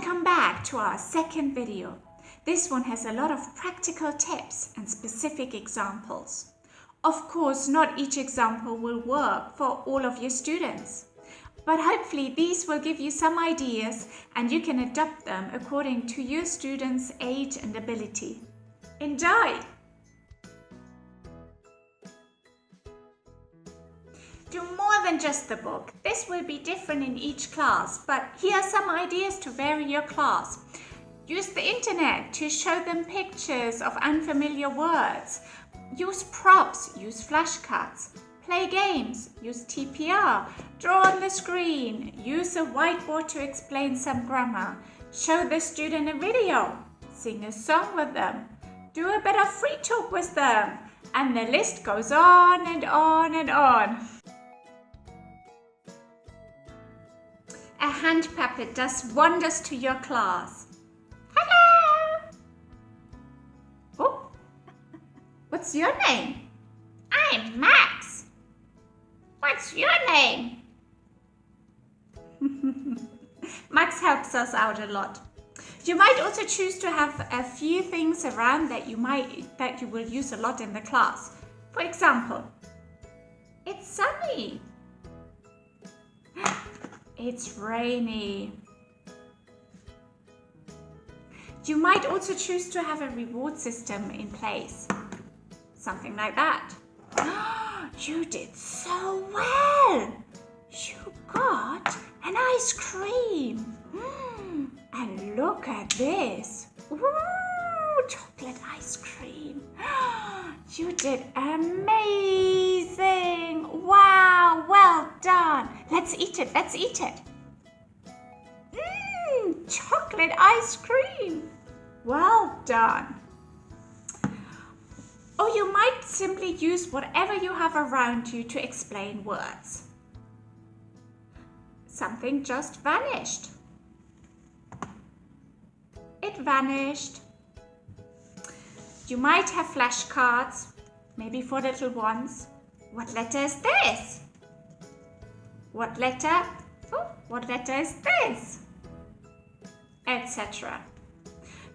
Welcome back to our second video. This one has a lot of practical tips and specific examples. Of course, not each example will work for all of your students, but hopefully these will give you some ideas and you can adapt them according to your students' age and ability. Enjoy! Do more than just the book. This will be different in each class, but here are some ideas to vary your class. Use the internet to show them pictures of unfamiliar words. Use props, use flashcards. Play games, use TPR. Draw on the screen. Use a whiteboard to explain some grammar. Show the student a video. Sing a song with them. Do a bit of free talk with them. And the list goes on and on and on. A hand puppet does wonders to your class. Hello! Oh, what's your name? I'm Max. What's your name? Max helps us out a lot. You might also choose to have a few things around that you will use a lot in the class. For example, it's sunny. It's rainy. You might also choose to have a reward system in place. Something like that. You did so well. You got an ice cream. And look at this. Ooh, chocolate ice cream. You did amazing. Wow, well done. Let's eat it. Let's eat it. Chocolate ice cream. Well done. Or you might simply use whatever you have around you to explain words. Something just vanished. It vanished. You might have flashcards, maybe for little ones. What letter is this? What letter? Oh, what letter is this? Etc.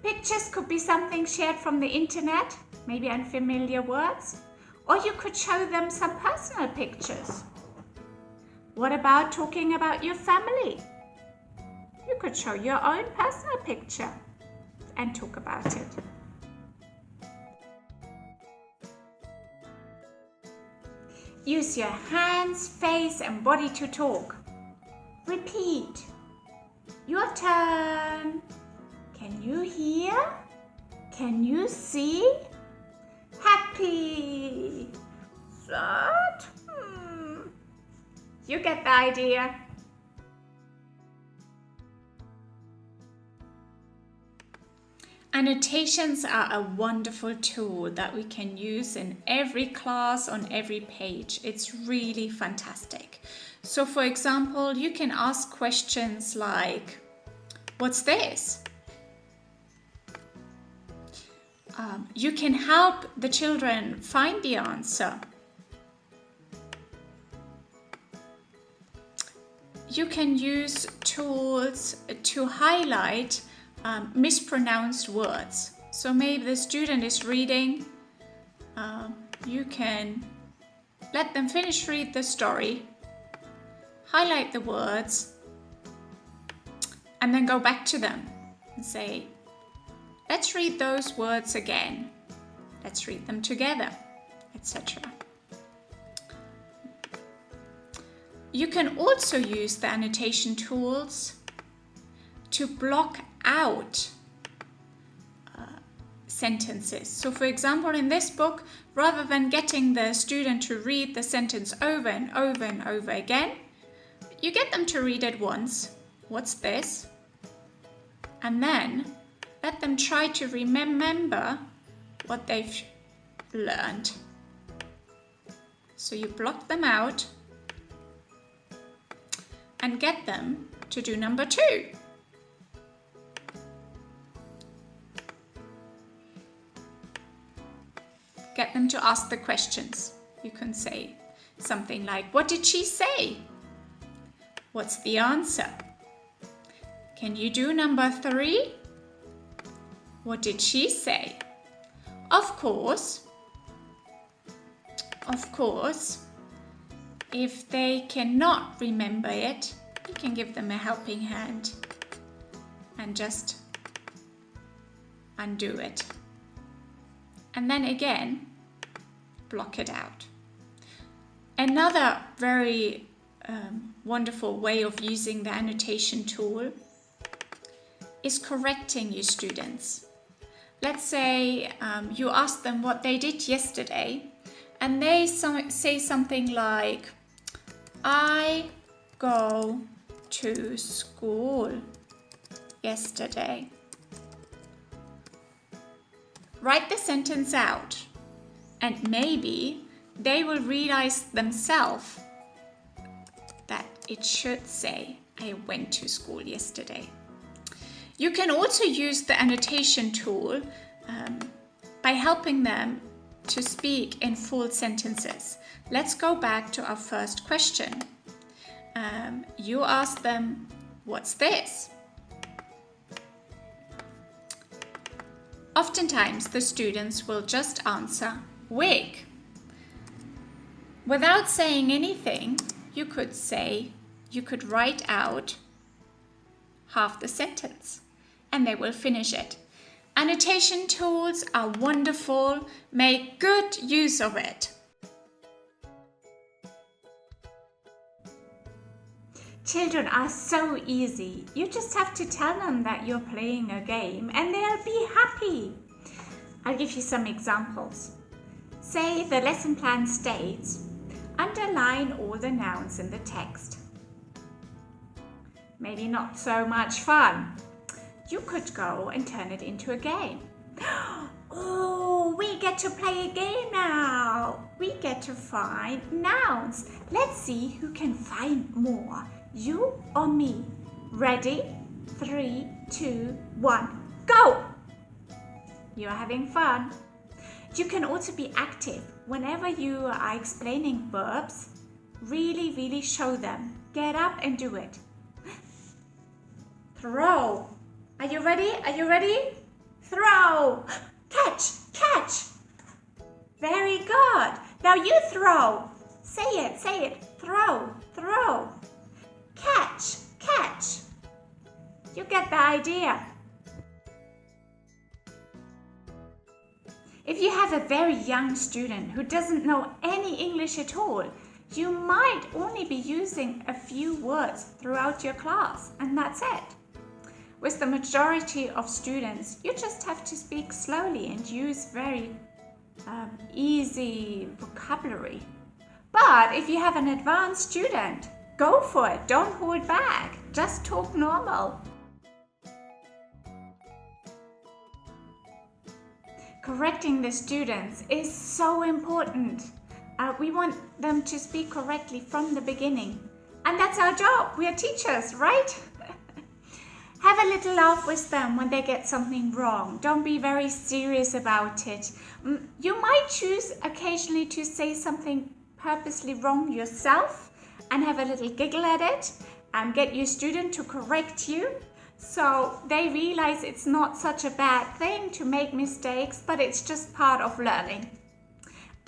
Pictures could be something shared from the internet, maybe unfamiliar words, or you could show them some personal pictures. What about talking about your family? You could show your own personal picture and talk about it. Use your hands, face, and body to talk. Repeat. Your turn. Can you hear? Can you see? Happy. Sad. You get the idea. Annotations are a wonderful tool that we can use in every class, on every page. It's really fantastic. So for example, you can ask questions like, what's this? You can help the children find the answer. You can use tools to highlight mispronounced words. So maybe the student is reading, you can let them finish read the story, highlight the words, and then go back to them and say, let's read those words again. Let's read them together, etc. You can also use the annotation tools to block out sentences. So for example, in this book, rather than getting the student to read the sentence over and over and over again, you get them to read it once. What's this? And then let them try to remember what they've learned. So you block them out and get them to do number 2. Get them to ask the questions. You can say something like, what did she say? What's the answer? Can you do number 3? What did she say? Of course, if they cannot remember it, you can give them a helping hand and just undo it. And then again, block it out. Another very wonderful way of using the annotation tool is correcting your students. Let's say you ask them what they did yesterday, and they say something like, I go to school yesterday. Write the sentence out, and maybe they will realize themselves that it should say, I went to school yesterday. You can also use the annotation tool by helping them to speak in full sentences. Let's go back to our first question. You ask them, what's this? Oftentimes, the students will just answer, wig. Without saying anything, you could write out half the sentence, and they will finish it. Annotation tools are wonderful. Make good use of it. Children are so easy. You just have to tell them that you're playing a game and they'll be happy. I'll give you some examples. Say the lesson plan states, underline all the nouns in the text. Maybe not so much fun. You could go and turn it into a game. Oh, we get to play a game now. We get to find nouns. Let's see who can find more. You or me? Ready? 3, 2, 1, go! You're having fun. You can also be active. Whenever you are explaining verbs, really show them. Get up and do it. Throw. Are you ready? Are you ready? Throw. Catch, catch. Very good. Now you throw. Say it. Throw, throw. Catch, catch. You get the idea. If you have a very young student who doesn't know any English at all, you might only be using a few words throughout your class, and that's it. With the majority of students, you just have to speak slowly and use very easy vocabulary. But if you have an advanced student, go for it. Don't hold back. Just talk normal. Correcting the students is so important. We want them to speak correctly from the beginning. And that's our job. We are teachers, right? Have a little laugh with them when they get something wrong. Don't be very serious about it. You might choose occasionally to say something purposely wrong yourself and have a little giggle at it and get your student to correct you. So they realize it's not such a bad thing to make mistakes, but it's just part of learning.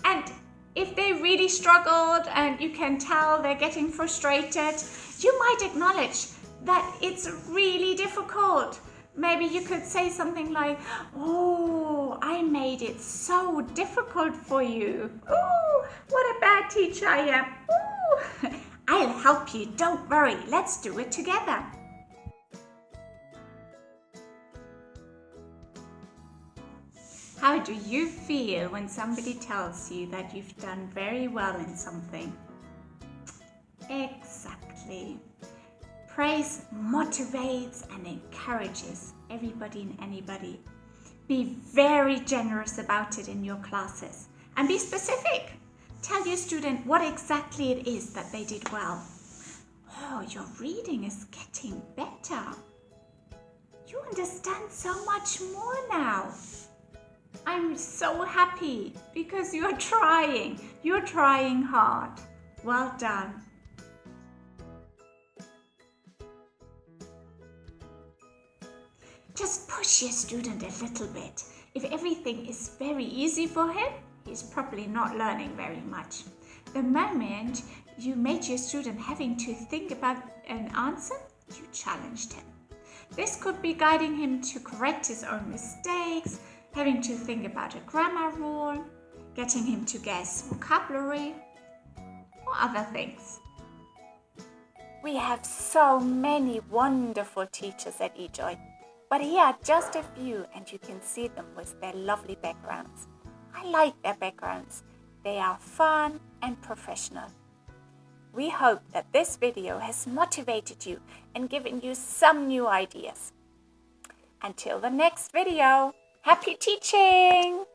And if they really struggled and you can tell they're getting frustrated, you might acknowledge that it's really difficult. Maybe you could say something like, oh, I made it so difficult for you. Oh, what a bad teacher I am. Oh, I'll help you. Don't worry. Let's do it together. How do you feel when somebody tells you that you've done very well in something? Exactly. Praise motivates and encourages everybody and anybody. Be very generous about it in your classes and be specific. Tell your student what exactly it is that they did well. Oh, your reading is getting better. You understand so much more now. I'm so happy because you're trying. You're trying hard. Well done. push your student a little bit. If everything is very easy for him, he's probably not learning very much. The moment you made your student having to think about an answer, you challenged him. This could be guiding him to correct his own mistakes, having to think about a grammar rule, getting him to guess vocabulary, or other things. We have so many wonderful teachers at eJoy, but here are just a few, and you can see them with their lovely backgrounds. I like their backgrounds. They are fun and professional. We hope that this video has motivated you and given you some new ideas. Until the next video, happy teaching!